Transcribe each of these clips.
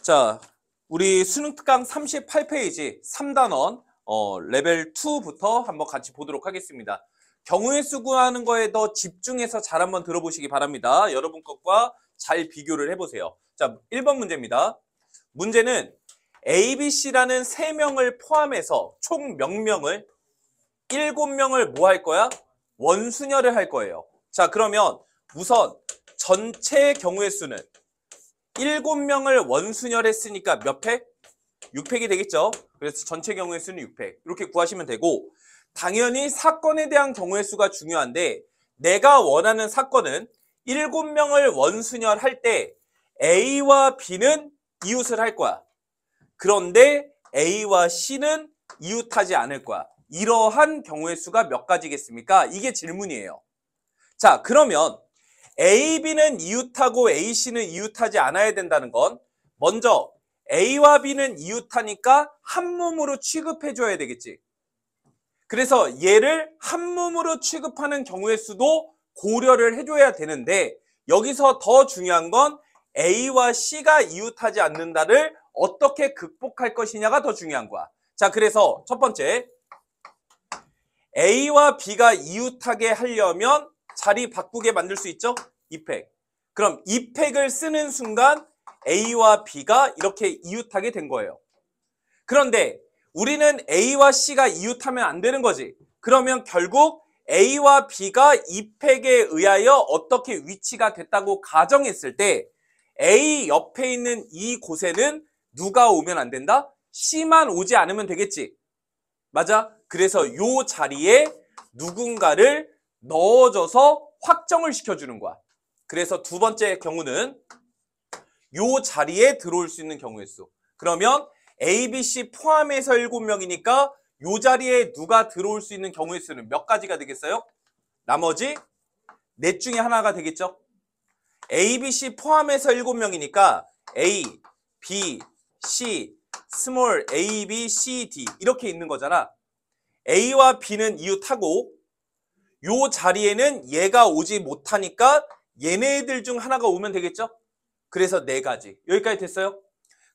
자, 우리 수능 특강 38페이지 3단원 레벨 2부터 한번 같이 보도록 하겠습니다. 경우의 수 구하는 거에 더 집중해서 잘 한번 들어보시기 바랍니다. 여러분 것과 잘 비교를 해보세요. 자, 1번 문제입니다. 문제는 A, B, C라는 3명을 포함해서 총 몇 명을 7명을 뭐 할 거야? 원수녀를 할 거예요. 자, 그러면 우선 전체 경우의 수는 7명을 원수녀를 했으니까 몇 팩? 6팩이 되겠죠. 그래서 전체 경우의 수는 6팩. 이렇게 구하시면 되고, 당연히 사건에 대한 경우의 수가 중요한데, 내가 원하는 사건은 7명을 원수녀를 할 때 A와 B는 이웃을 할 거야. 그런데 A와 C는 이웃하지 않을 거야. 이러한 경우의 수가 몇 가지겠습니까? 이게 질문이에요. 자, 그러면 A, B는 이웃하고 A, C는 이웃하지 않아야 된다는 건 먼저 A와 B는 이웃하니까 한 몸으로 취급해줘야 되겠지. 그래서 얘를 한 몸으로 취급하는 경우의 수도 고려를 해줘야 되는데 여기서 더 중요한 건 A와 C가 이웃하지 않는다를 어떻게 극복할 것이냐가 더 중요한 거야. 자, 그래서 첫 번째 A와 B가 이웃하게 하려면 자리 바꾸게 만들 수 있죠? 2팩. 그럼 2팩을 쓰는 순간 A와 B가 이렇게 이웃하게 된 거예요. 그런데 우리는 A와 C가 이웃하면 안 되는 거지. 그러면 결국 A와 B가 2팩에 의하여 어떻게 위치가 됐다고 가정했을 때 A 옆에 있는 이 곳에는 누가 오면 안 된다? C만 오지 않으면 되겠지. 맞아? 그래서 요 자리에 누군가를 넣어줘서 확정을 시켜주는 거야. 그래서 두 번째 경우는 요 자리에 들어올 수 있는 경우의 수. 그러면 A, B, C 포함해서 7명이니까 요 자리에 누가 들어올 수 있는 경우의 수는 몇 가지가 되겠어요? 나머지 넷 중에 하나가 되겠죠? A, B, C 포함해서 7명이니까 A, B, C, 스몰 A, B, C, D 이렇게 있는 거잖아. A와 B는 이웃하고 요 자리에는 얘가 오지 못하니까 얘네들 중 하나가 오면 되겠죠? 그래서 4가지. 여기까지 됐어요?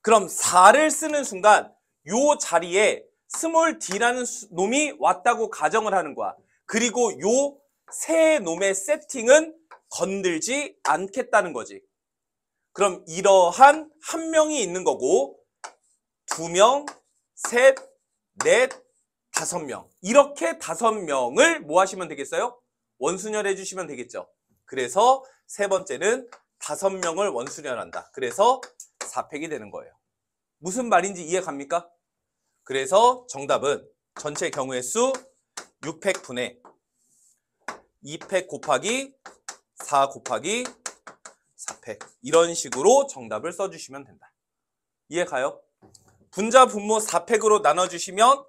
그럼 4를 쓰는 순간 요 자리에 스몰 d라는 놈이 왔다고 가정을 하는 거야. 그리고 요 세 놈의 세팅은 건들지 않겠다는 거지. 그럼 이러한 한 명이 있는 거고 2명, 셋, 넷, 5명. 이렇게 5명을 뭐 하시면 되겠어요? 원수녀를 해주시면 되겠죠. 그래서 세 번째는 5명을 원수녀한다. 그래서 4팩이 되는 거예요. 무슨 말인지 이해 갑니까? 그래서 정답은 전체 경우의 수 6팩 분의 2팩 곱하기 4 곱하기 4팩. 이런 식으로 정답을 써주시면 된다. 이해 가요? 분자 분모 4팩으로 나눠주시면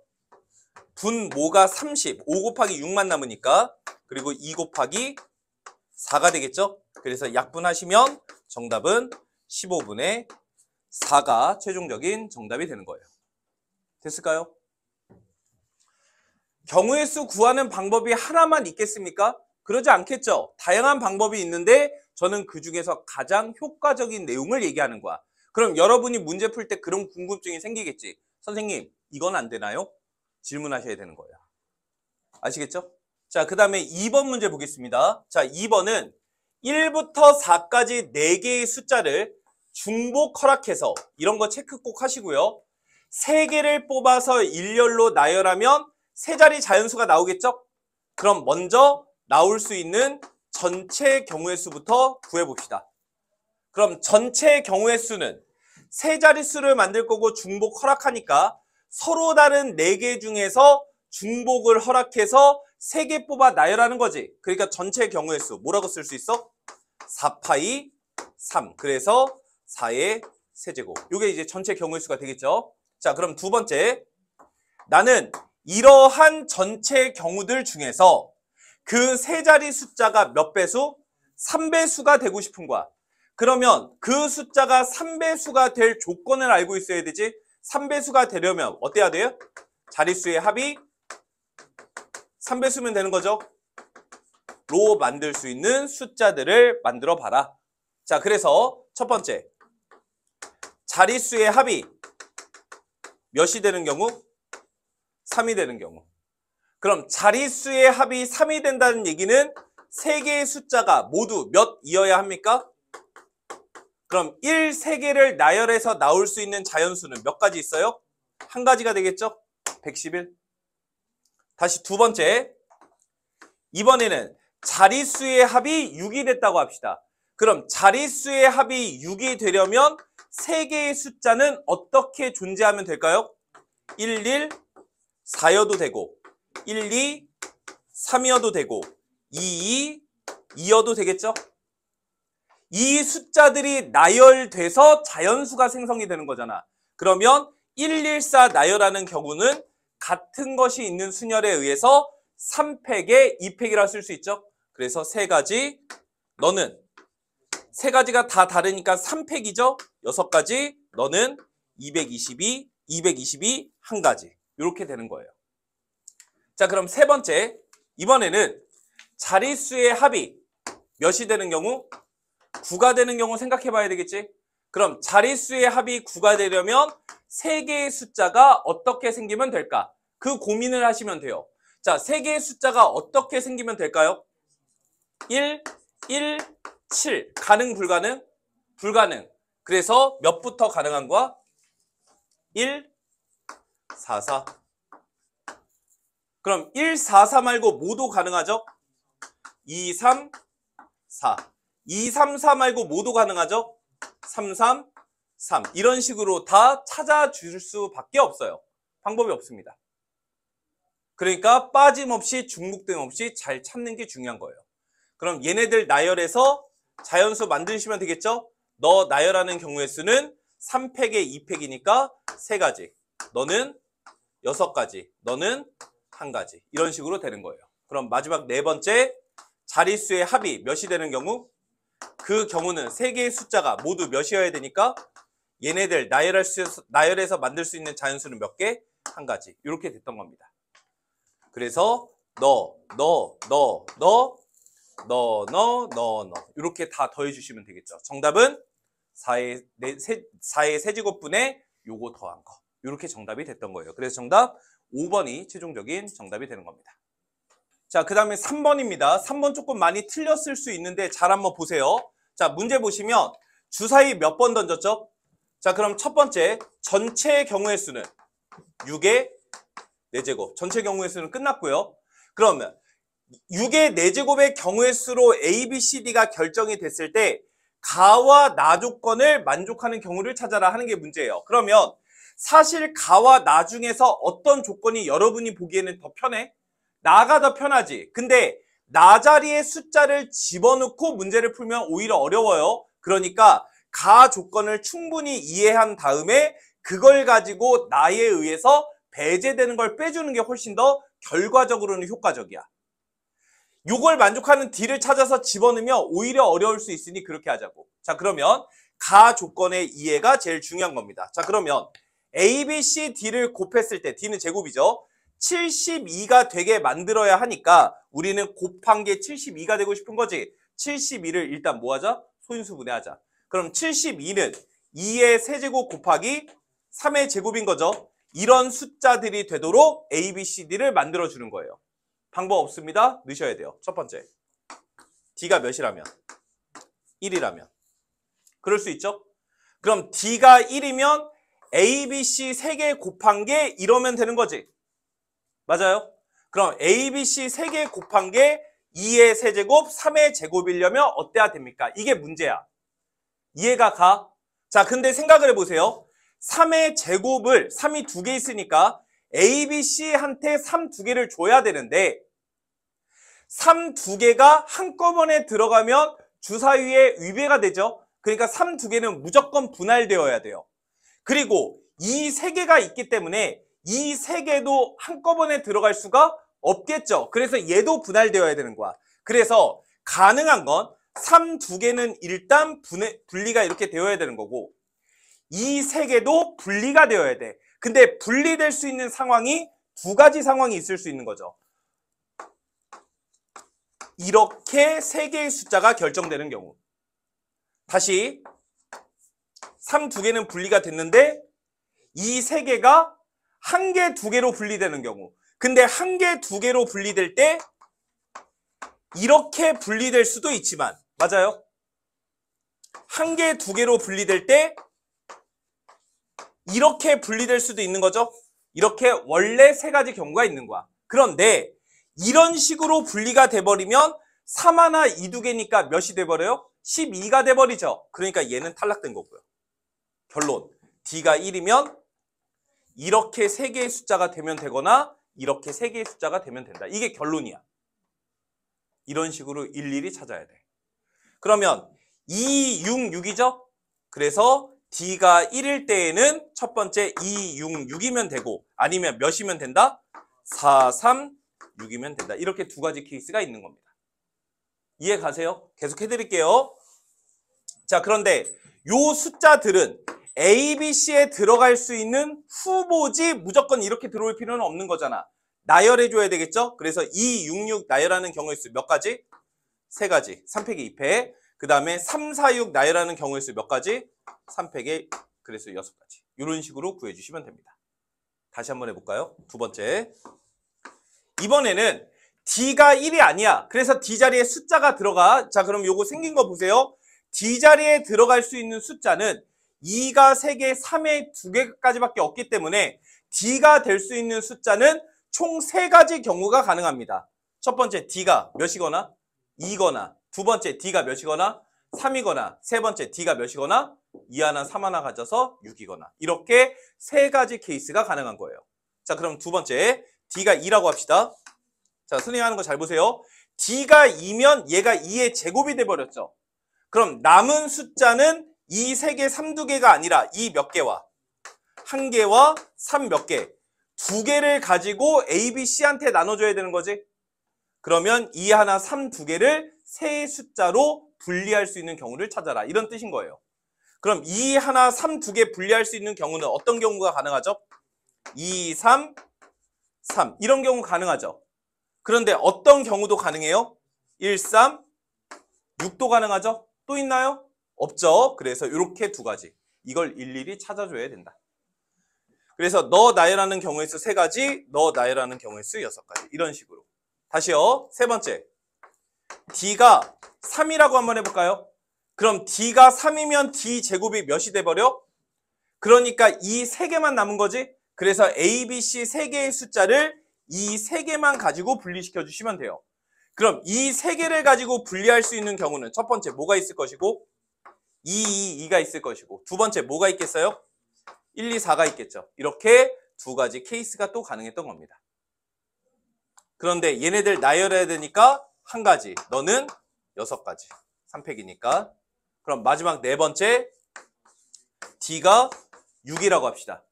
분모가 30, 5 곱하기 6만 남으니까 그리고 2 곱하기 4가 되겠죠? 그래서 약분하시면 정답은 15분의 4가 최종적인 정답이 되는 거예요. 됐을까요? 경우의 수 구하는 방법이 하나만 있겠습니까? 그러지 않겠죠. 다양한 방법이 있는데 저는 그 중에서 가장 효과적인 내용을 얘기하는 거야. 그럼 여러분이 문제 풀 때 그런 궁금증이 생기겠지. 선생님, 이건 안 되나요? 질문하셔야 되는 거예요. 아시겠죠? 자, 그 다음에 2번 문제 보겠습니다. 자, 2번은 1부터 4까지 4개의 숫자를 중복 허락해서 이런 거 체크 꼭 하시고요. 3개를 뽑아서 일렬로 나열하면 3자리 자연수가 나오겠죠? 그럼 먼저 나올 수 있는 전체 경우의 수부터 구해봅시다. 그럼 전체 경우의 수는 3자릿수를 만들 거고 중복 허락하니까 서로 다른 4개 중에서 중복을 허락해서 3개 뽑아 나열하는 거지. 그러니까 전체 경우의 수 뭐라고 쓸 수 있어? 4파이 3. 그래서 4의 세제곱. 이게 이제 전체 경우의 수가 되겠죠. 자, 그럼 두 번째. 나는 이러한 전체 경우들 중에서 그 3자리 숫자가 몇 배수? 3배수가 되고 싶은 거야. 그러면 그 숫자가 3배수가 될 조건을 알고 있어야 되지. 3배수가 되려면 어때야 돼요? 자릿수의 합이 3배수면 되는 거죠. 로 만들 수 있는 숫자들을 만들어 봐라. 자, 그래서 첫 번째. 자릿수의 합이 몇이 되는 경우? 3이 되는 경우. 그럼 자릿수의 합이 3이 된다는 얘기는 세 개의 숫자가 모두 몇이어야 합니까? 그럼 1, 3개를 나열해서 나올 수 있는 자연수는 몇 가지 있어요? 한 가지가 되겠죠? 111. 다시 두 번째. 이번에는 자릿수의 합이 6이 됐다고 합시다. 그럼 자릿수의 합이 6이 되려면 세 개의 숫자는 어떻게 존재하면 될까요? 1, 1, 4여도 되고 1, 2, 3이어도 되고 2, 2, 2여도 되겠죠? 이 숫자들이 나열돼서 자연수가 생성이 되는 거잖아. 그러면 114 나열하는 경우는 같은 것이 있는 순열에 의해서 3팩에 2팩이라 쓸 수 있죠. 그래서 세 가지, 너는 세 가지가 다 다르니까 3팩이죠. 6가지, 너는 222, 222 한 가지. 이렇게 되는 거예요. 자, 그럼 세 번째. 이번에는 자릿수의 합이 몇이 되는 경우? 9가 되는 경우 생각해 봐야 되겠지? 그럼 자릿수의 합이 9가 되려면 세 개의 숫자가 어떻게 생기면 될까? 그 고민을 하시면 돼요. 자, 세 개의 숫자가 어떻게 생기면 될까요? 1, 1, 7. 가능, 불가능? 불가능. 그래서 몇부터 가능한 거야? 1, 4, 4. 그럼 1, 4, 4 말고 모두 가능하죠? 2, 3, 4. 2, 3, 4 말고 모두 가능하죠? 3, 3, 3. 이런 식으로 다 찾아줄 수밖에 없어요. 방법이 없습니다. 그러니까 빠짐없이 중복됨 없이 잘 찾는 게 중요한 거예요. 그럼 얘네들 나열해서 자연수 만드시면 되겠죠? 너 나열하는 경우의 수는 3팩에 2팩이니까 3가지. 너는 6가지. 너는 1가지. 이런 식으로 되는 거예요. 그럼 마지막 네 번째, 자릿수의 합이 몇이 되는 경우? 그 경우는 3개의 숫자가 모두 몇이어야 되니까 얘네들 나열해서 만들 수 있는 자연수는 몇 개? 1가지. 이렇게 됐던 겁니다. 그래서 너 이렇게 다 더해주시면 되겠죠. 정답은 4의 세제곱분의 요거 더한 거. 이렇게 정답이 됐던 거예요. 그래서 정답 5번이 최종적인 정답이 되는 겁니다. 자, 그 다음에 3번입니다. 3번 조금 많이 틀렸을 수 있는데 잘 한번 보세요. 자, 문제 보시면 주사위 몇 번 던졌죠? 자, 그럼 첫 번째, 전체 경우의 수는 6의 4제곱. 전체 경우의 수는 끝났고요. 그러면 6의 4제곱의 경우의 수로 A, B, C, D가 결정이 됐을 때 가와 나 조건을 만족하는 경우를 찾아라 하는 게 문제예요. 그러면 사실 가와 나 중에서 어떤 조건이 여러분이 보기에는 더 편해? 나가 더 편하지. 근데 나 자리에 숫자를 집어넣고 문제를 풀면 오히려 어려워요. 그러니까 가 조건을 충분히 이해한 다음에 그걸 가지고 나에 의해서 배제되는 걸 빼주는 게 훨씬 더 결과적으로는 효과적이야. 요걸 만족하는 D를 찾아서 집어넣으면 오히려 어려울 수 있으니 그렇게 하자고. 자, 그러면 가 조건의 이해가 제일 중요한 겁니다. 자, 그러면 A, B, C, D를 곱했을 때 D는 제곱이죠. 72가 되게 만들어야 하니까 우리는 곱한 게 72가 되고 싶은 거지. 72를 일단 뭐 하자? 소인수분해하자. 그럼 72는 2의 세제곱 곱하기 3의 제곱인 거죠. 이런 숫자들이 되도록 A, B, C, D를 만들어주는 거예요. 방법 없습니다. 넣으셔야 돼요. 첫 번째, D가 몇이라면? 1이라면. 그럴 수 있죠? 그럼 D가 1이면 A, B, C 3개 곱한 게 이러면 되는 거지. 맞아요? 그럼 A, B, C 3개 곱한 게 2의 세제곱, 3의 제곱이려면 어때야 됩니까? 이게 문제야. 이해가 가? 자, 근데 생각을 해보세요. 3의 제곱을, 3이 2개 있으니까 A, B, C한테 3 2개를 줘야 되는데 3 2개가 한꺼번에 들어가면 주사위에 위배가 되죠. 그러니까 3 2개는 무조건 분할되어야 돼요. 그리고 이 3개가 있기 때문에 이 3개도 한꺼번에 들어갈 수가 없겠죠. 그래서 얘도 분할되어야 되는 거야. 그래서 가능한 건 3 2개는 일단 분리가 이렇게 되어야 되는 거고 이 3개도 분리가 되어야 돼. 근데 분리될 수 있는 상황이 2가지 상황이 있을 수 있는 거죠. 이렇게 3개의 숫자가 결정되는 경우. 다시 3 두 개는 분리가 됐는데 이 3개가 1개, 2개로 분리되는 경우. 근데 1개, 2개로 분리될 때 이렇게 분리될 수도 있지만, 맞아요? 1개, 2개로 분리될 때 이렇게 분리될 수도 있는 거죠. 이렇게 원래 3가지 경우가 있는 거야. 그런데 이런 식으로 분리가 돼버리면 3 하나 2 두 개니까 몇이 돼버려요? 12가 돼버리죠. 그러니까 얘는 탈락된 거고요. 결론, D가 1이면 이렇게 3개의 숫자가 되면 되거나 이렇게 3개의 숫자가 되면 된다. 이게 결론이야. 이런 식으로 일일이 찾아야 돼. 그러면 2, 6, 6이죠? 그래서 D가 1일 때에는 첫 번째 2, 6, 6이면 되고 아니면 몇이면 된다? 4, 3, 6이면 된다. 이렇게 2가지 케이스가 있는 겁니다. 이해 가세요? 계속 해드릴게요. 자, 그런데 요 숫자들은 A, B, C에 들어갈 수 있는 후보지 무조건 이렇게 들어올 필요는 없는 거잖아. 나열해줘야 되겠죠? 그래서 2, 6, 6 나열하는 경우의 수 몇 가지? 3가지. 3팩에 2팩. 그 다음에 3, 4, 6 나열하는 경우의 수 몇 가지? 3팩에 그래서 6가지. 이런 식으로 구해주시면 됩니다. 다시 한번 해볼까요? 두 번째. 이번에는 D가 1이 아니야. 그래서 D 자리에 숫자가 들어가. 자, 그럼 요거 생긴 거 보세요. D 자리에 들어갈 수 있는 숫자는 2가 3개, 3에 2개까지밖에 없기 때문에 D가 될 수 있는 숫자는 총 3가지 경우가 가능합니다. 첫 번째 D가 몇이거나 2거나, 두 번째 D가 몇이거나 3이거나, 세 번째 D가 몇이거나 2 하나, 3 하나 가져서 6이거나, 이렇게 3가지 케이스가 가능한 거예요. 자, 그럼 두 번째 D가 2라고 합시다. 자, 선생님 하는 거 잘 보세요. D가 2면 얘가 2의 제곱이 돼버렸죠. 그럼 남은 숫자는 이 3개, 3, 2개가 아니라 이 몇 개와 1개와 3 몇 개, 2개를 가지고 A, B, C한테 나눠줘야 되는 거지. 그러면 2 하나, 3 2개를 세 숫자로 분리할 수 있는 경우를 찾아라. 이런 뜻인 거예요. 그럼 2 하나, 3 2개 분리할 수 있는 경우는 어떤 경우가 가능하죠? 2, 3, 3 이런 경우 가능하죠. 그런데 어떤 경우도 가능해요? 1, 3, 6도 가능하죠? 또 있나요? 없죠. 그래서 이렇게 2가지. 이걸 일일이 찾아줘야 된다. 그래서 너 나열하는 경우의 수 3가지, 너 나열하는 경우의 수 6가지. 이런 식으로. 다시요. 세 번째. D가 3이라고 한번 해볼까요? 그럼 D가 3이면 D 제곱이 몇이 돼버려? 그러니까 이 3개만 남은 거지? 그래서 A, B, C 3개의 숫자를 이 3개만 가지고 분리시켜 주시면 돼요. 그럼 이 3개를 가지고 분리할 수 있는 경우는 첫 번째 뭐가 있을 것이고 2, 2가 있을 것이고 두 번째 뭐가 있겠어요? 1, 2, 4가 있겠죠. 이렇게 2가지 케이스가 또 가능했던 겁니다. 그런데 얘네들 나열해야 되니까 1가지, 너는 6가지. 3팩이니까. 그럼 마지막 네 번째 D가 6이라고 합시다.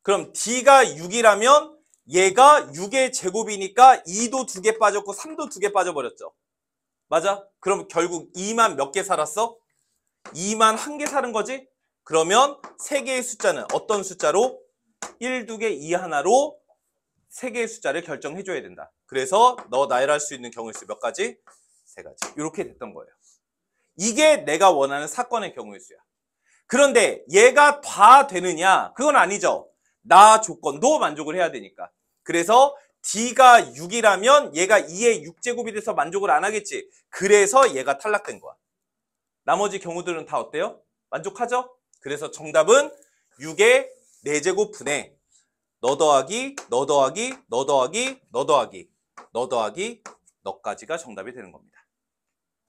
그럼 D가 6이라면 얘가 6의 제곱이니까 2도 2개 빠졌고 3도 2개 빠져버렸죠. 맞아? 그럼 결국 2만 몇 개 살았어? 2만 1개 사는 거지? 그러면 3개의 숫자는 어떤 숫자로? 1, 2개, 2 하나로 3개의 숫자를 결정해 줘야 된다. 그래서 너 나열할 수 있는 경우의 수 몇 가지? 3가지. 이렇게 됐던 거예요. 이게 내가 원하는 사건의 경우의 수야. 그런데 얘가 다 되느냐? 그건 아니죠. 나 조건도 만족을 해야 되니까. 그래서 D가 6이라면 얘가 2의 6제곱이 돼서 만족을 안 하겠지. 그래서 얘가 탈락된 거야. 나머지 경우들은 다 어때요? 만족하죠? 그래서 정답은 6의 4제곱 분의 너 더하기, 너 더하기, 너 더하기, 너 더하기, 너 더하기, 너까지가 정답이 되는 겁니다.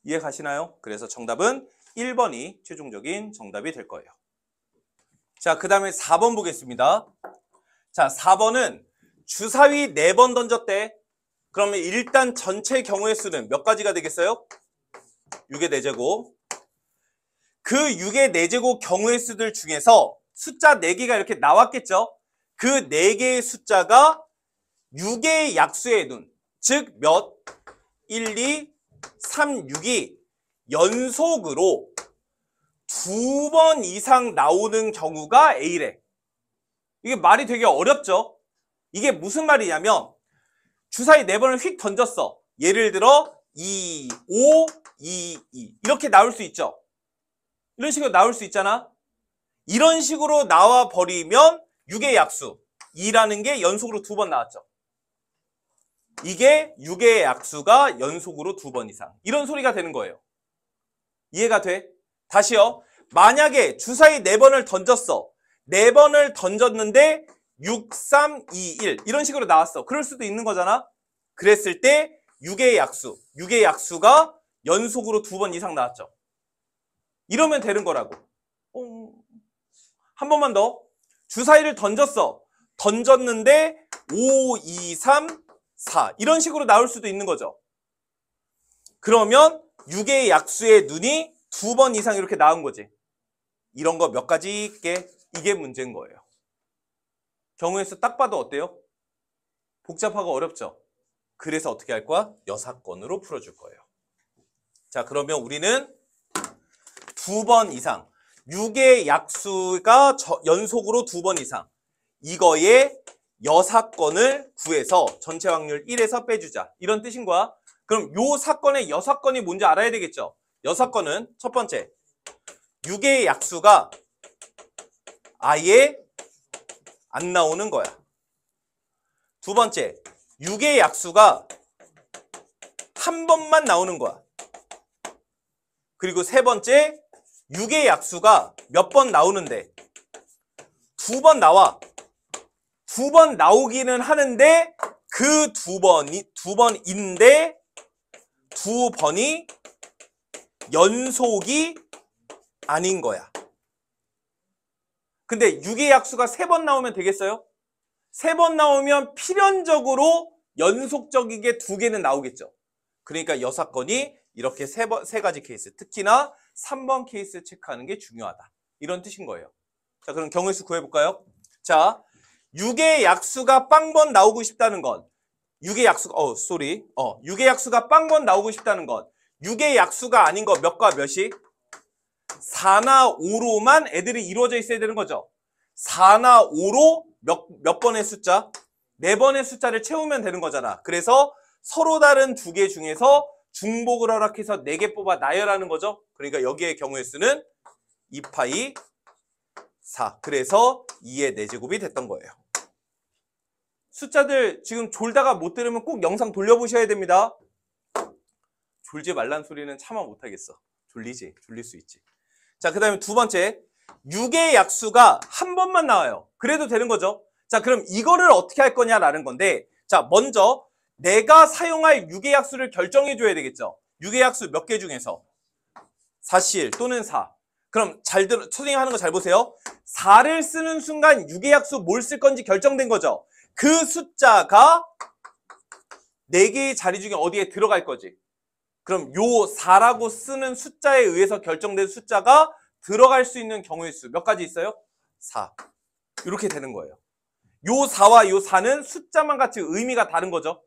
이해 가시나요? 그래서 정답은 1번이 최종적인 정답이 될 거예요. 자, 그 다음에 4번 보겠습니다. 자, 4번은 주사위 4번 던졌대. 그러면 일단 전체 경우의 수는 몇 가지가 되겠어요? 6의 4제곱. 그 6의 4제곱 경우의 수들 중에서 숫자 4개가 이렇게 나왔겠죠? 그 4개의 숫자가 6의 약수의 눈, 즉 몇? 1, 2, 3, 6이 연속으로 2번 이상 나오는 경우가 A래. 이게 말이 되게 어렵죠? 이게 무슨 말이냐면 주사위 4번을 휙 던졌어. 예를 들어 2, 5, 2, 2 이렇게 나올 수 있죠? 이런 식으로 나올 수 있잖아? 이런 식으로 나와 버리면 6의 약수 2라는 게 연속으로 2번 나왔죠. 이게 6의 약수가 연속으로 2번 이상. 이런 소리가 되는 거예요. 이해가 돼? 다시요. 만약에 주사위 4번을 던졌어. 4번을 던졌는데 6, 3, 2, 1 이런 식으로 나왔어. 그럴 수도 있는 거잖아. 그랬을 때 6의 약수가 연속으로 2번 이상 나왔죠. 이러면 되는 거라고. 한 번만 더. 주사위를 던졌어. 던졌는데 5, 2, 3, 4 이런 식으로 나올 수도 있는 거죠. 그러면 6의 약수의 눈이 2번 이상 이렇게 나온 거지. 이런 거 몇 가지 있게 이게 문제인 거예요. 경우의 수 딱 봐도 어때요? 복잡하고 어렵죠? 그래서 어떻게 할 거야? 여사건으로 풀어줄 거예요. 자, 그러면 우리는 2번 이상 6의 약수가 연속으로 2번 이상 이거의 여사건을 구해서 전체 확률 1에서 빼주자. 이런 뜻인 거야. 그럼 요 사건의 여사건이 뭔지 알아야 되겠죠? 여사건은 첫 번째 6의 약수가 아예 안 나오는 거야. 두 번째 6의 약수가 한 번만 나오는 거야. 그리고 세 번째 6의 약수가 몇 번 나오는데 2번 나와. 2번 나오기는 하는데 그 2번인데 2번이 연속이 아닌 거야. 근데 6의 약수가 3번 나오면 되겠어요? 3번 나오면 필연적으로 연속적이게 2개는 나오겠죠. 그러니까 여사건이 이렇게 세 가지 케이스, 특히나 3번 케이스 체크하는 게 중요하다. 이런 뜻인 거예요. 자, 그럼 경우의 수 구해볼까요? 자, 6의 약수가 빵번 나오고 싶다는 건 6의 약수가 6의 약수가 빵번 나오고 싶다는 건 6의 약수가 아닌 거 몇과 몇이? 4나 5로만 애들이 이루어져 있어야 되는 거죠. 4나 5로 몇 번의 숫자? 4번의 숫자를 채우면 되는 거잖아. 그래서 서로 다른 2개 중에서 중복을 허락해서 4개 뽑아 나열하는 거죠. 그러니까 여기의 경우의 수는 2파이 4. 그래서 2의 4제곱이 됐던 거예요. 숫자들 지금 졸다가 못 들으면 꼭 영상 돌려보셔야 됩니다. 졸지 말란 소리는 차마 못하겠어. 졸리지? 졸릴 수 있지. 자, 그 다음에 두 번째 6의 약수가 한 번만 나와요. 그래도 되는 거죠. 자, 그럼 이거를 어떻게 할 거냐라는 건데, 자, 먼저 내가 사용할 6의 약수를 결정해 줘야 되겠죠. 6의 약수 몇 개 중에서 4실 또는 4. 그럼 선생님 하는 거 잘 보세요. 4를 쓰는 순간 6의 약수 뭘 쓸 건지 결정된 거죠. 그 숫자가 4개의 자리 중에 어디에 들어갈 거지. 그럼 요 4라고 쓰는 숫자에 의해서 결정된 숫자가 들어갈 수 있는 경우의 수 몇 가지 있어요? 4. 이렇게 되는 거예요. 요 4와 요 4는 숫자만 같이 의미가 다른 거죠.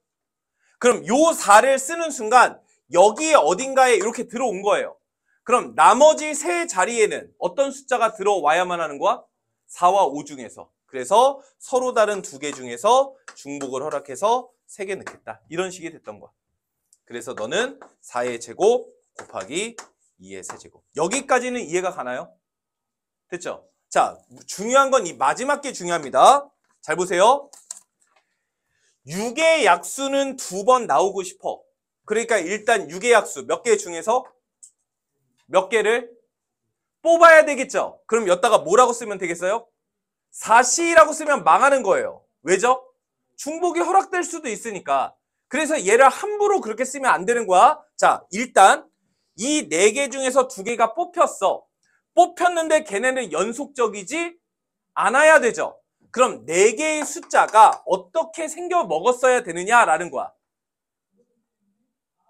그럼 요 4를 쓰는 순간 여기에 어딘가에 이렇게 들어온 거예요. 그럼 나머지 세 자리에는 어떤 숫자가 들어와야만 하는 거야? 4와 5 중에서. 그래서 서로 다른 2개 중에서 중복을 허락해서 3개 넣겠다. 이런 식이 됐던 거야. 그래서 너는 4의 제곱 곱하기 2의 세제곱. 여기까지는 이해가 가나요? 됐죠? 자, 중요한 건 이 마지막 게 중요합니다. 잘 보세요. 6의 약수는 2번 나오고 싶어. 그러니까 일단 6의 약수 몇 개 중에서 몇 개를 뽑아야 되겠죠? 그럼 여기다가 뭐라고 쓰면 되겠어요? 4C라고 쓰면 망하는 거예요. 왜죠? 중복이 허락될 수도 있으니까. 그래서 얘를 함부로 그렇게 쓰면 안 되는 거야. 자, 일단 이 4개 중에서 2개가 뽑혔어. 뽑혔는데 걔네는 연속적이지 않아야 되죠. 그럼 4개의 숫자가 어떻게 생겨 먹었어야 되느냐라는 거야.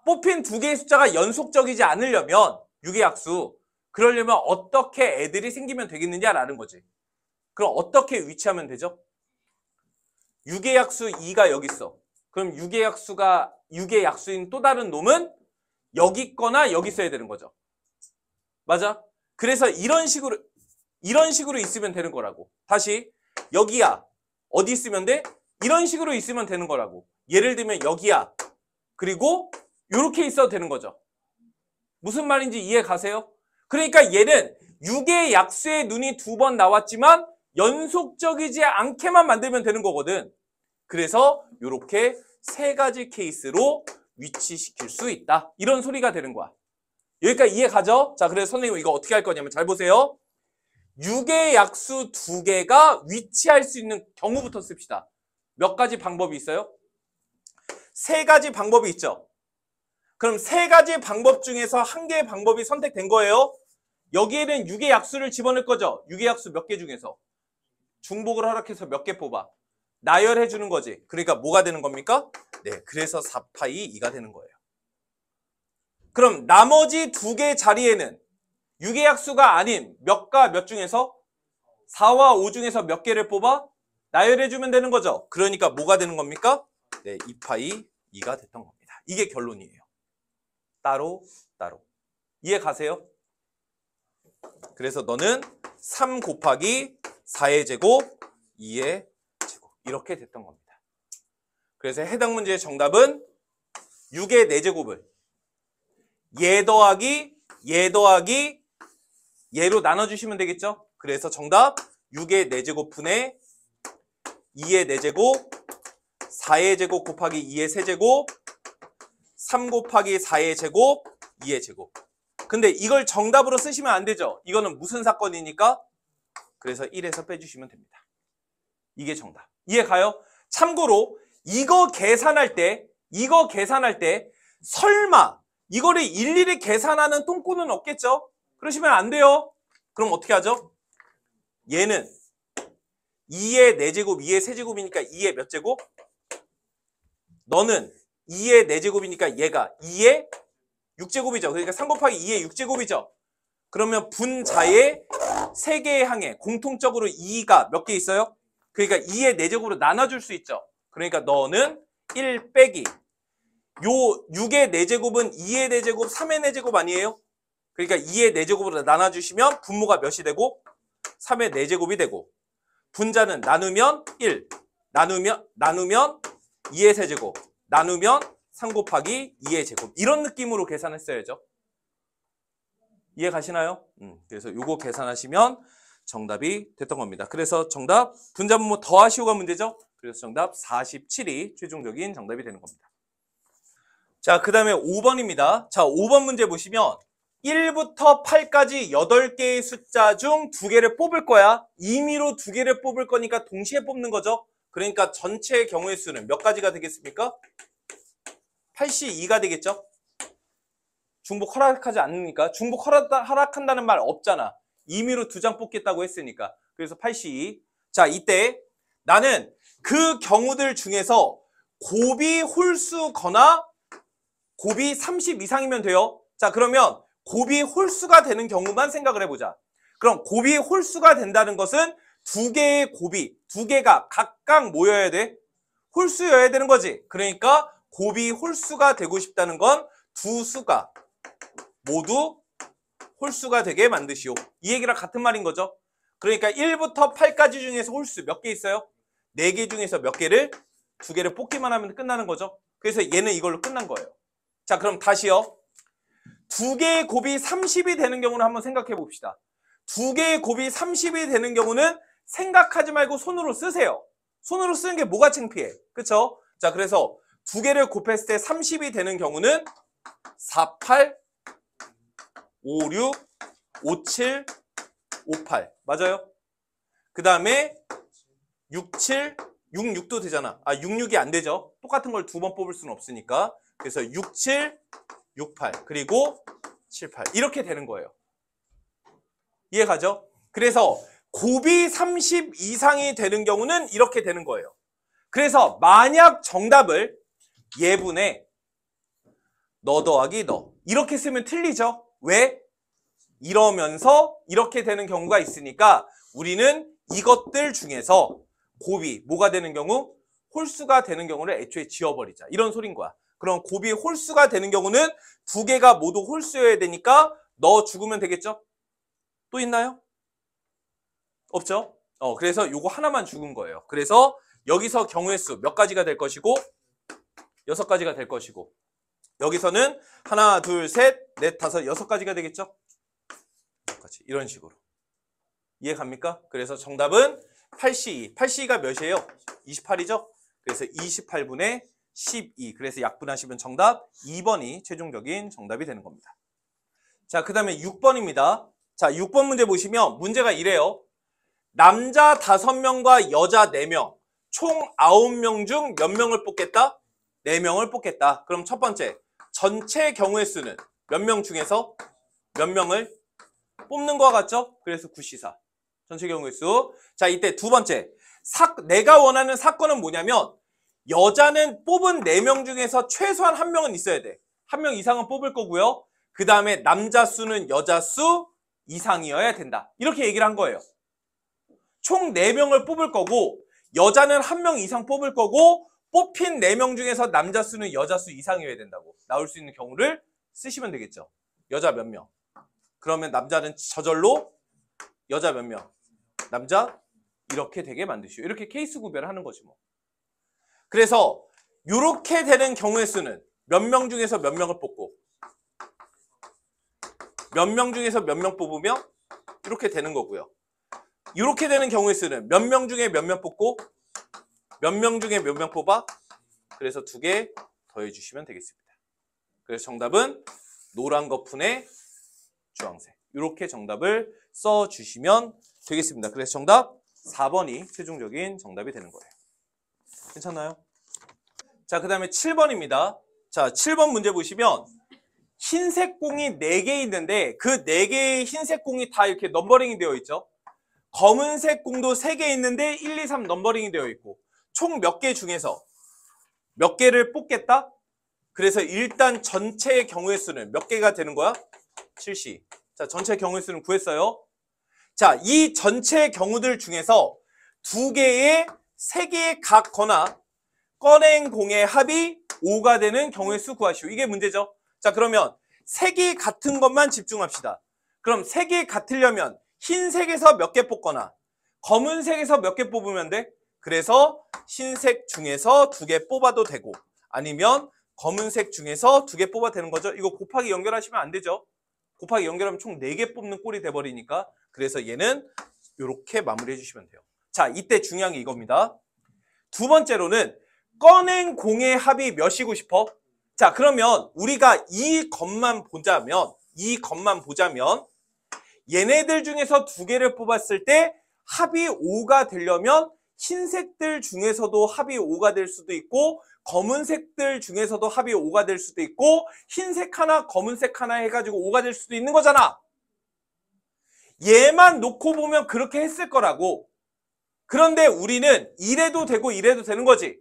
뽑힌 2개의 숫자가 연속적이지 않으려면 6의 약수, 그러려면 어떻게 애들이 생기면 되겠느냐라는 거지. 그럼 어떻게 위치하면 되죠? 6의 약수 2가 여기 있어. 그럼 6의 약수인 또 다른 놈은 여기 있거나 여기 있어야 되는 거죠. 맞아? 그래서 이런 식으로 있으면 되는 거라고. 다시 여기야. 어디 있으면 돼? 이런 식으로 있으면 되는 거라고. 예를 들면 여기야. 그리고 이렇게 있어도 되는 거죠. 무슨 말인지 이해 가세요? 그러니까 얘는 6의 약수의 눈이 2번 나왔지만 연속적이지 않게만 만들면 되는 거거든. 그래서 이렇게 3가지 케이스로 위치시킬 수 있다. 이런 소리가 되는 거야. 여기까지 이해 가죠? 자, 그래서 선생님 이거 어떻게 할 거냐면 잘 보세요. 6의 약수 2개가 위치할 수 있는 경우부터 씁시다. 몇 가지 방법이 있어요? 3가지 방법이 있죠. 그럼 3가지 방법 중에서 1개의 방법이 선택된 거예요. 여기에는 6의 약수를 집어넣을 거죠. 6의 약수 몇 개 중에서 중복을 허락해서 몇 개 뽑아 나열해 주는 거지. 그러니까 뭐가 되는 겁니까? 네, 그래서 4파이 2가 되는 거예요. 그럼 나머지 2개 자리에는 6의 약수가 아닌 몇과 몇 중에서 4와 5 중에서 몇 개를 뽑아 나열해 주면 되는 거죠. 그러니까 뭐가 되는 겁니까? 네, 2파이 2가 됐던 겁니다. 이게 결론이에요. 따로 이해 가세요? 그래서 너는 3 곱하기 4의 제곱 2의 제곱 이렇게 됐던 겁니다. 그래서 해당 문제의 정답은 6의 4제곱을 얘 더하기 얘로 나눠주시면 되겠죠? 그래서 정답 6의 4제곱 분의 2의 4제곱 4의 제곱 곱하기 2의 세제곱 3 곱하기 4의 제곱 2의 제곱. 근데 이걸 정답으로 쓰시면 안 되죠. 이거는 무슨 사건이니까? 그래서 1에서 빼주시면 됩니다. 이게 정답. 이해 가요? 참고로 이거 계산할 때 설마 이거를 일일이 계산하는 똥꼬는 없겠죠? 그러시면 안 돼요. 그럼 어떻게 하죠? 얘는 2의 4제곱, 2의 세제곱이니까 2의 몇 제곱? 너는 2의 4제곱이니까 얘가 2의 6제곱이죠. 그러니까 3 곱하기 2의 6제곱이죠. 그러면 분자의 3개의 항에 공통적으로 2가 몇 개 있어요? 그러니까 2의 4제곱으로 나눠줄 수 있죠. 그러니까 너는 1 빼기 요 6의 4제곱은 2의 4제곱, 3의 4제곱 아니에요? 그러니까 2의 4제곱으로 나눠주시면 분모가 몇이 되고 3의 4제곱이 되고 분자는 나누면 1, 나누면 2의 세제곱, 나누면 3 곱하기 2의 제곱. 이런 느낌으로 계산했어야죠. 이해 가시나요? 그래서 요거 계산하시면 정답이 됐던 겁니다. 그래서 정답 분자분모 더하시오가 문제죠. 그래서 정답 47이 최종적인 정답이 되는 겁니다. 자, 그 다음에 5번입니다. 자, 5번 문제 보시면 1부터 8까지 8개의 숫자 중 2개를 뽑을 거야. 임의로 2개를 뽑을 거니까 동시에 뽑는 거죠. 그러니까 전체 경우의 수는 몇 가지가 되겠습니까? 82가 되겠죠? 중복 허락하지 않으니까. 중복 허락한다는 말 없잖아. 임의로 2장 뽑겠다고 했으니까. 그래서 82. 자, 이때 나는 그 경우들 중에서 곱이 홀수거나 곱이 30 이상이면 돼요. 자, 그러면 곱이 홀수가 되는 경우만 생각을 해보자. 그럼 곱이 홀수가 된다는 것은 2개의 곱이 2개가 각각 뭐여야 돼? 홀수여야 되는 거지. 그러니까 곱이 홀수가 되고 싶다는 건 두 수가 모두 홀수가 되게 만드시오. 이 얘기랑 같은 말인 거죠. 그러니까 1부터 8까지 중에서 홀수 몇 개 있어요? 4개 중에서 몇 개를? 2개를 뽑기만 하면 끝나는 거죠. 그래서 얘는 이걸로 끝난 거예요. 자, 그럼 다시요. 2개의 곱이 30이 되는 경우는 한번 생각해 봅시다. 2개의 곱이 30이 되는 경우는 생각하지 말고 손으로 쓰세요. 손으로 쓰는 게 뭐가 창피해? 그쵸? 자, 그래서 2개를 곱했을 때 30이 되는 경우는 48, 56, 57, 58 맞아요? 그 다음에 67, 66도 되잖아. 66이 안 되죠. 똑같은 걸 2번 뽑을 수는 없으니까. 그래서 67, 68 그리고 78 이렇게 되는 거예요. 이해 가죠? 그래서 곱이 30 이상이 되는 경우는 이렇게 되는 거예요. 그래서 만약 정답을 예분에 너 더하기 너 이렇게 쓰면 틀리죠. 왜? 이러면서 이렇게 되는 경우가 있으니까 우리는 이것들 중에서 곱이 뭐가 되는 경우? 홀수가 되는 경우를 애초에 지워버리자. 이런 소린 거야. 그럼 곱이 홀수가 되는 경우는 2개가 모두 홀수여야 되니까 넣어 죽으면 되겠죠? 또 있나요? 없죠? 그래서 요거 하나만 죽은 거예요. 그래서 여기서 경우의 수 몇 가지가 될 것이고 6가지가 될 것이고 여기서는 하나, 둘, 셋, 넷, 다섯, 6가지가 되겠죠? 똑같이 이런 식으로. 이해 갑니까? 그래서 정답은 8C2. 8C가 몇이에요? 28이죠? 그래서 28분의 12. 그래서 약분하시면 정답 2번이 최종적인 정답이 되는 겁니다. 자, 그 다음에 6번입니다. 자, 6번 문제 보시면 문제가 이래요. 남자 5명과 여자 4명, 총 9명 중 몇 명을 뽑겠다? 4명을 뽑겠다. 그럼 첫 번째, 전체 경우의 수는 몇 명 중에서 몇 명을 뽑는 것 같죠? 그래서 9C4. 전체 경우의 수. 자, 이때 두 번째, 내가 원하는 사건은 뭐냐면 여자는 뽑은 4명 중에서 최소한 1명은 있어야 돼. 1명 이상은 뽑을 거고요. 그 다음에 남자 수는 여자 수 이상이어야 된다. 이렇게 얘기를 한 거예요. 총 4명을 뽑을 거고 여자는 1명 이상 뽑을 거고 뽑힌 4명 중에서 남자 수는 여자 수 이상이어야 된다고 나올 수 있는 경우를 쓰시면 되겠죠. 여자 몇 명? 그러면 남자는 저절로 여자 몇 명? 남자 이렇게 되게 만드시오. 이렇게 케이스 구별을 하는 거지 뭐. 그래서 이렇게 되는 경우의 수는 몇 명 중에서 몇 명을 뽑고 몇 명 중에서 몇 명 뽑으면 이렇게 되는 거고요. 이렇게 되는 경우의 수는 몇 명 중에 몇 명 뽑고 몇 명 중에 몇 명 뽑아? 그래서 2개 더해 주시면 되겠습니다. 그래서 정답은 노란 거푼에 주황색. 이렇게 정답을 써 주시면 되겠습니다. 그래서 정답 4번이 최종적인 정답이 되는 거예요. 괜찮나요? 자, 그 다음에 7번입니다. 자, 7번 문제 보시면 흰색 공이 4개 있는데 그 4개의 흰색 공이 다 이렇게 넘버링이 되어 있죠. 검은색 공도 3개 있는데 1, 2, 3 넘버링이 되어 있고 총 몇 개 중에서 몇 개를 뽑겠다? 그래서 일단 전체의 경우의 수는 몇 개가 되는 거야? 7C. 자, 전체 경우의 수는 구했어요. 자, 이 전체 경우들 중에서 2개의 3개의 각거나 꺼낸 공의 합이 5가 되는 경우의 수 구하시오. 이게 문제죠. 자, 그러면 3개 같은 것만 집중합시다. 그럼 3개 같으려면 흰색에서 몇 개 뽑거나 검은색에서 몇 개 뽑으면 돼? 그래서 흰색 중에서 2개 뽑아도 되고 아니면 검은색 중에서 2개 뽑아도 되는 거죠. 이거 곱하기 연결하시면 안 되죠. 곱하기 연결하면 총 4개 뽑는 꼴이 돼버리니까 그래서 얘는 이렇게 마무리해 주시면 돼요. 자, 이때 중요한 게 이겁니다. 두 번째로는 꺼낸 공의 합이 몇이고 싶어? 자, 그러면 우리가 이 것만 보자면 얘네들 중에서 2개를 뽑았을 때 합이 5가 되려면 흰색들 중에서도 합이 5가 될 수도 있고 검은색들 중에서도 합이 5가 될 수도 있고 흰색 하나 검은색 하나 해가지고 5가 될 수도 있는 거잖아. 얘만 놓고 보면 그렇게 했을 거라고. 그런데 우리는 이래도 되고 이래도 되는 거지.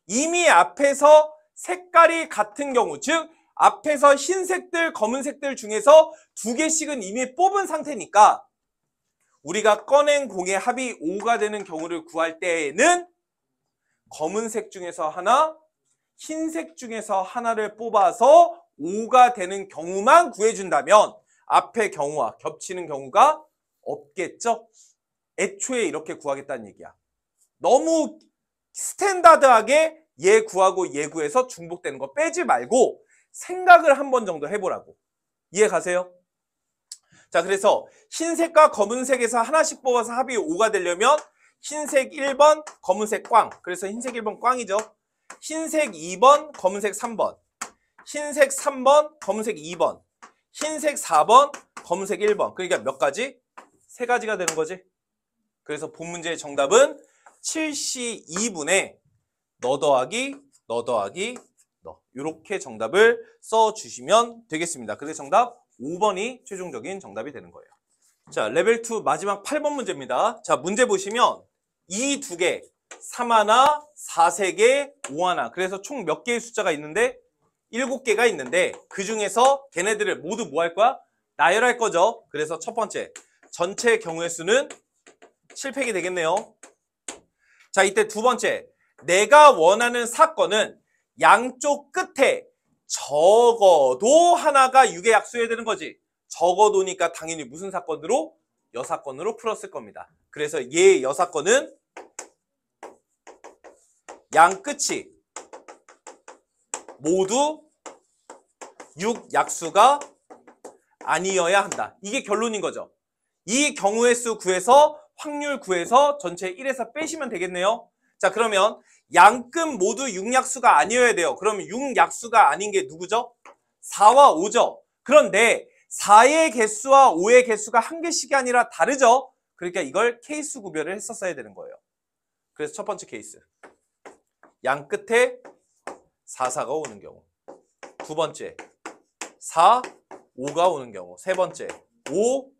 이미 앞에서 색깔이 같은 경우, 즉 앞에서 흰색들 검은색들 중에서 2개씩은 이미 뽑은 상태니까 우리가 꺼낸 공의 합이 5가 되는 경우를 구할 때에는 검은색 중에서 하나, 흰색 중에서 하나를 뽑아서 5가 되는 경우만 구해준다면 앞의 경우와 겹치는 경우가 없겠죠? 애초에 이렇게 구하겠다는 얘기야. 너무 스탠다드하게 얘 구하고 얘 구해서 중복되는 거 빼지 말고 생각을 한 번 정도 해보라고. 이해 가세요? 자, 그래서 흰색과 검은색에서 하나씩 뽑아서 합이 5가 되려면 흰색 1번, 검은색 꽝. 그래서 흰색 1번 꽝이죠. 흰색 2번, 검은색 3번. 흰색 3번, 검은색 2번. 흰색 4번, 검은색 1번. 그러니까 몇 가지? 3가지가 되는 거지. 그래서 본 문제의 정답은 7C2분의 너 더하기 너 더하기 너. 이렇게 정답을 써주시면 되겠습니다. 그래서 정답 5번이 최종적인 정답이 되는 거예요. 자, 레벨 2 마지막 8번 문제입니다. 자, 문제 보시면 이 2개, 3하나, 4세 개, 5하나. 그래서 총 몇 개의 숫자가 있는데 7개가 있는데 그 중에서 걔네들을 모두 뭐 할 거야? 나열할 거죠. 그래서 첫 번째, 전체 경우의 수는 7팩이 되겠네요. 자, 이때 두 번째, 내가 원하는 사건은 양쪽 끝에 적어도 하나가 6의 약수여야 되는 거지. 적어도니까 당연히 무슨 사건으로? 여사건으로 풀었을 겁니다. 그래서 얘 여사건은 양 끝이 모두 6 약수가 아니어야 한다. 이게 결론인 거죠. 이 경우의 수 구해서 확률 구해서 전체 1에서 빼시면 되겠네요. 자, 그러면 양끝 모두 6약수가 아니어야 돼요. 그러면 6약수가 아닌 게 누구죠? 4와 5죠. 그런데 4의 개수와 5의 개수가 한 개씩이 아니라 다르죠. 그러니까 이걸 케이스 구별을 했었어야 되는 거예요. 그래서 첫 번째 케이스. 양 끝에 4, 4가 오는 경우. 두 번째, 4, 5가 오는 경우. 세 번째, 5,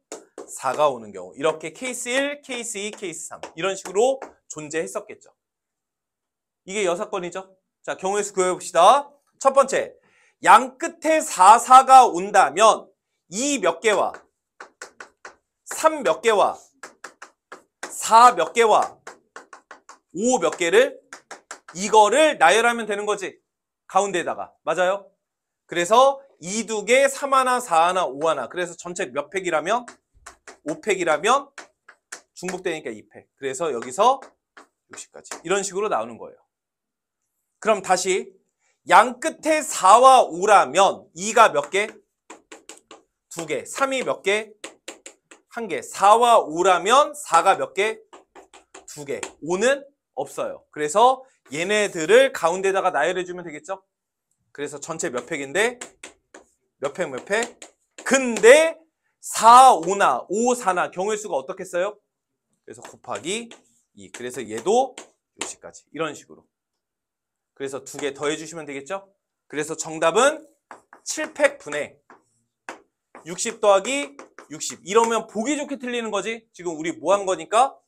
4가 오는 경우. 이렇게 케이스 1, 케이스 2, 케이스 3. 이런 식으로 존재했었겠죠. 이게 6건이죠. 자, 경우의 수 구해봅시다. 첫 번째, 양 끝에 4, 4가 온다면 2 몇 개와 3 몇 개와 4 몇 개와 5 몇 개를 이거를 나열하면 되는 거지. 가운데에다가. 맞아요? 그래서 2, 2개, 3 하나, 4 하나, 5 하나. 그래서 전체 몇 팩이라면? 5팩이라면 중복되니까 2팩. 그래서 여기서 60까지. 이런 식으로 나오는 거예요. 그럼 다시 양 끝에 4와 5라면 2가 몇 개? 2개. 3이 몇 개? 1개. 4와 5라면 4가 몇 개? 2개. 5는 없어요. 그래서 얘네들을 가운데다가 나열해주면 되겠죠? 그래서 전체 몇 팩인데? 몇 팩, 몇 팩? 근데 4, 5나 5, 4나 경우의 수가 어떻겠어요? 그래서 곱하기 2. 그래서 얘도 요시까지. 이런 식으로. 그래서 2개 더해주시면 되겠죠? 그래서 정답은 7팩 분의 60 더하기 60. 이러면 보기 좋게 틀리는 거지. 지금 우리 뭐 한 거니까?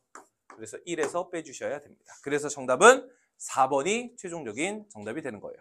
그래서 1에서 빼주셔야 됩니다. 그래서 정답은 4번이 최종적인 정답이 되는 거예요.